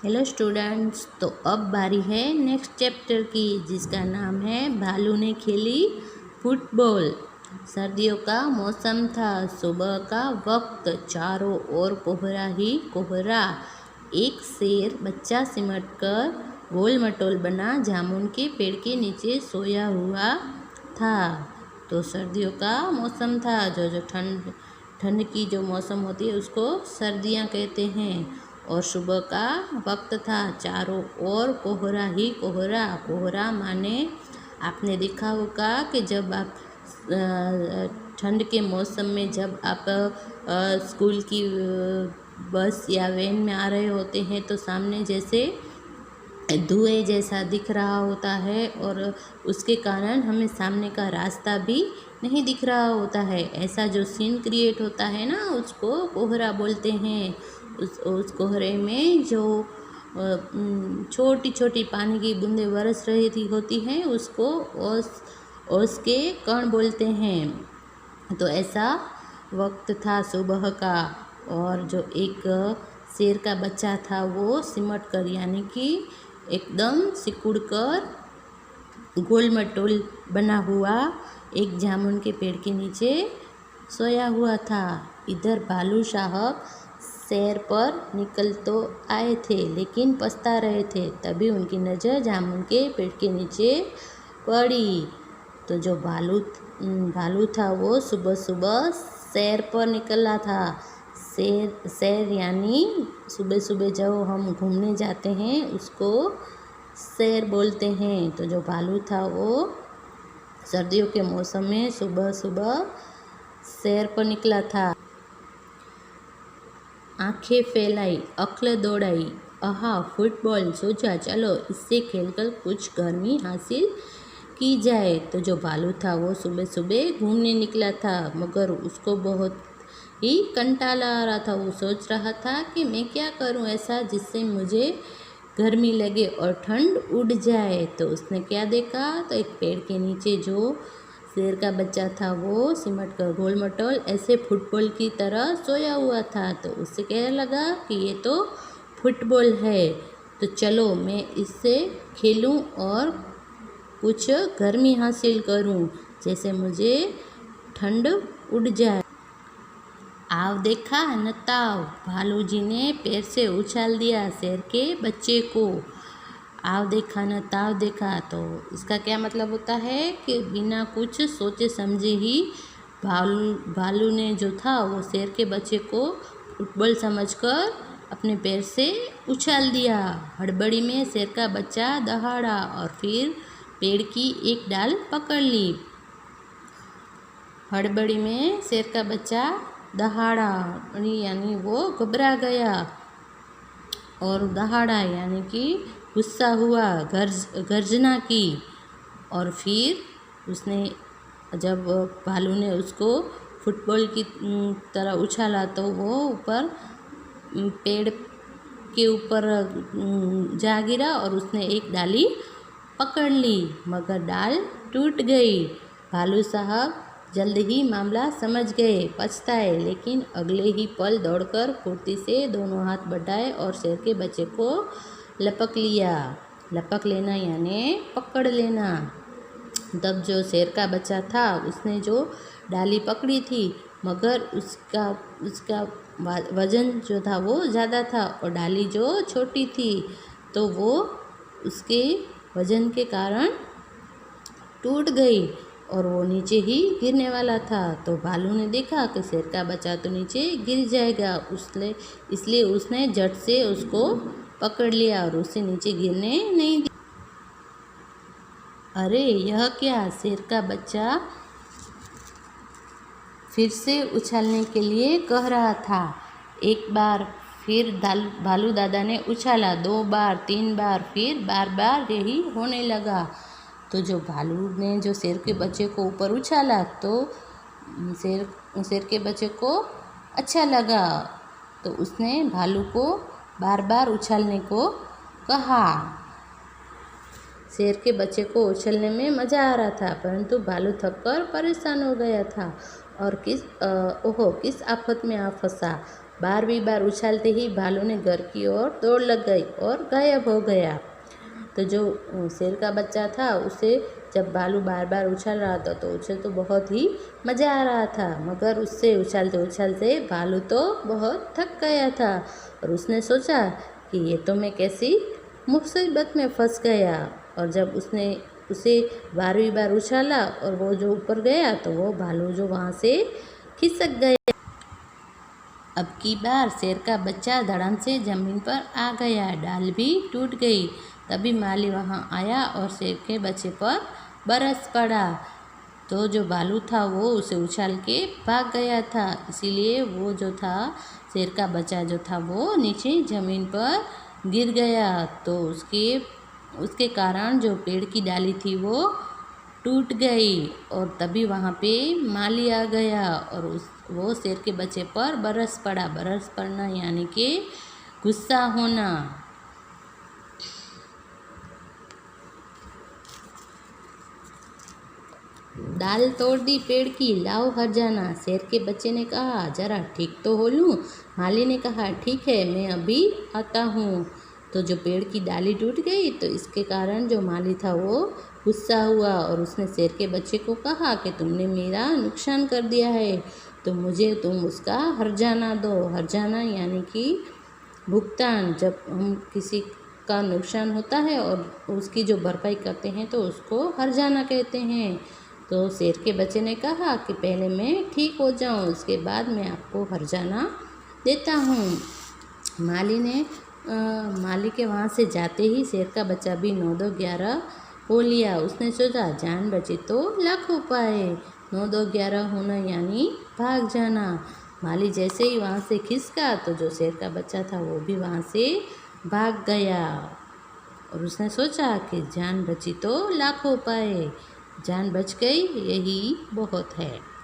Hello students, तो अब बारी है नेक्स्ट चैप्टर की, जिसका नाम है भालू ने खेली फुटबॉल। सर्दियों का मौसम था, सुबह का वक्त, चारों ओर कोहरा ही कोहरा। एक शेर बच्चा सिमटकर गोल मटोल बना जामुन के पेड़ के नीचे सोया हुआ था। तो सर्दियों का मौसम था, जो ठंड की जो मौसम होती है उसको सर्दियाँ कहते हैं। और सुबह का वक्त था, चारों ओर कोहरा ही कोहरा। कोहरा माने आपने देखा होगा कि जब आप ठंड के मौसम में जब आप स्कूल की बस या वैन में आ रहे होते हैं तो सामने जैसे धुएं जैसा दिख रहा होता है और उसके कारण हमें सामने का रास्ता भी नहीं दिख रहा होता है। ऐसा जो सीन क्रिएट होता है ना, उसको कोहरा बोलते हैं। उस कोहरे में जो छोटी छोटी पानी की बूंदें बरस रही थी होती हैं, उसको ओस के कण बोलते हैं। तो ऐसा वक्त था सुबह का, और जो एक शेर का बच्चा था वो सिमट कर यानी कि एकदम सिकुड़ कर गोल मटोल बना हुआ एक जामुन के पेड़ के नीचे सोया हुआ था। इधर भालू साहब सैर पर निकल तो आए थे, लेकिन पछता रहे थे। तभी उनकी नज़र जामुन के पेड़ के नीचे पड़ी। तो जो भालू था वो सुबह सुबह सैर पर निकला था। सैर यानी सुबह सुबह जब हम घूमने जाते हैं उसको सैर बोलते हैं। तो जो भालू था वो सर्दियों के मौसम में सुबह सुबह सैर पर निकला था। आंखें फैलाई, अक्ल दौड़ाई, आहा फुटबॉल, सोचा चलो इससे खेलकर कुछ गर्मी हासिल की जाए। तो जो भालू था वो सुबह सुबह घूमने निकला था, मगर उसको बहुत ही कंटाला आ रहा था। वो सोच रहा था कि मैं क्या करूं ऐसा जिससे मुझे गर्मी लगे और ठंड उड़ जाए। तो उसने क्या देखा, तो एक पेड़ के नीचे जो शेर का बच्चा था वो सिमट कर गोल मटोल ऐसे फुटबॉल की तरह सोया हुआ था। तो उससे क्या लगा कि ये तो फुटबॉल है, तो चलो मैं इससे खेलूं और कुछ गर्मी हासिल करूं, जैसे मुझे ठंड उड़ जाए। आव देखा नताव, भालू जी ने पैर से उछाल दिया शेर के बच्चे को। आव देखा न ताव देखा, तो इसका क्या मतलब होता है कि बिना कुछ सोचे समझे ही भालू ने जो था वो शेर के बच्चे को फुटबॉल समझकर अपने पैर से उछाल दिया। हड़बड़ी में शेर का बच्चा दहाड़ा और फिर पेड़ की एक डाल पकड़ ली। हड़बड़ी में शेर का बच्चा दहाड़ा यानी वो घबरा गया, और दहाड़ा यानी कि गुस्सा हुआ, गर्जना की। और फिर उसने जब भालू ने उसको फुटबॉल की तरह उछाला तो वो ऊपर पेड़ के ऊपर जा गिरा और उसने एक डाली पकड़ ली, मगर डाल टूट गई। भालू साहब जल्द ही मामला समझ गए, पछताए, लेकिन अगले ही पल दौड़कर फुर्ती से दोनों हाथ बढ़ाए और शेर के बच्चे को लपक लिया। लपक लेना यानी पकड़ लेना। तब जो शेर का बच्चा था उसने जो डाली पकड़ी थी, मगर उसका वजन जो था वो ज़्यादा था और डाली जो छोटी थी, तो वो उसके वजन के कारण टूट गई और वो नीचे ही गिरने वाला था। तो भालू ने देखा कि शेर का बच्चा तो नीचे गिर जाएगा, इसलिए उसने झट से उसको पकड़ लिया और उसे नीचे गिरने नहीं दिया। अरे यह क्या, शेर का बच्चा फिर से उछालने के लिए कह रहा था। एक बार फिर भालू दादा ने उछाला, 2 बार 3 बार, फिर बार बार यही होने लगा। तो जो भालू ने जो शेर के बच्चे को ऊपर उछाला तो शेर के बच्चे को अच्छा लगा, तो उसने भालू को बार बार उछालने को कहा। शेर के बच्चे को उछलने में मज़ा आ रहा था, परंतु भालू थककर परेशान हो गया था और किस आफत में आ फंसा। 12वीं बार उछालते ही भालू ने घर की ओर दौड़ लग गई और गायब हो गया। तो जो शेर का बच्चा था उसे जब भालू बार बार उछाल रहा था तो उसे तो बहुत ही मज़ा आ रहा था, मगर उससे उछालते उछालते भालू तो बहुत थक गया था और उसने सोचा कि ये तो मैं कैसी मुसीबत में फंस गया। और जब उसने उसे 12वीं बार उछाला और वो जो ऊपर गया तो वो भालू जो वहाँ से खिसक गया। अब की बार शेर का बच्चा धड़ाम से जमीन पर आ गया, डाल भी टूट गई। तभी माली वहाँ आया और शेर के बच्चे पर बरस पड़ा। तो जो भालू था वो उसे उछाल के भाग गया था, इसीलिए वो जो था शेर का बच्चा जो था वो नीचे ज़मीन पर गिर गया। तो उसके कारण जो पेड़ की डाली थी वो टूट गई और तभी वहाँ पे माली आ गया और वो शेर के बच्चे पर बरस पड़ा। बरस पड़ना यानी कि गुस्सा होना। डाल तोड़ दी पेड़ की, लाओ हर जाना। शेर के बच्चे ने कहा, जरा ठीक तो हो लूँ। माली ने कहा, ठीक है, मैं अभी आता हूँ। तो जो पेड़ की डाली टूट गई तो इसके कारण जो माली था वो गुस्सा हुआ और उसने शेर के बच्चे को कहा कि तुमने मेरा नुकसान कर दिया है तो मुझे तुम उसका हर्जाना दो। हर्जाना यानी कि भुगतान। जब हम किसी का नुकसान होता है और उसकी जो भरपाई करते हैं तो उसको हर्जाना कहते हैं। तो शेर के बच्चे ने कहा कि पहले मैं ठीक हो जाऊं, उसके बाद मैं आपको हर्जाना देता हूँ। माली के वहाँ से जाते ही शेर का बच्चा भी 9 2 11 हो लिया। उसने सोचा, जान बची तो लाखों पाए। 9 2 11 होना यानी भाग जाना। माली जैसे ही वहाँ से खिसका तो जो शेर का बच्चा था वो भी वहाँ से भाग गया और उसने सोचा कि जान बची तो लाखों पाए। जान बच गई, यही बहुत है।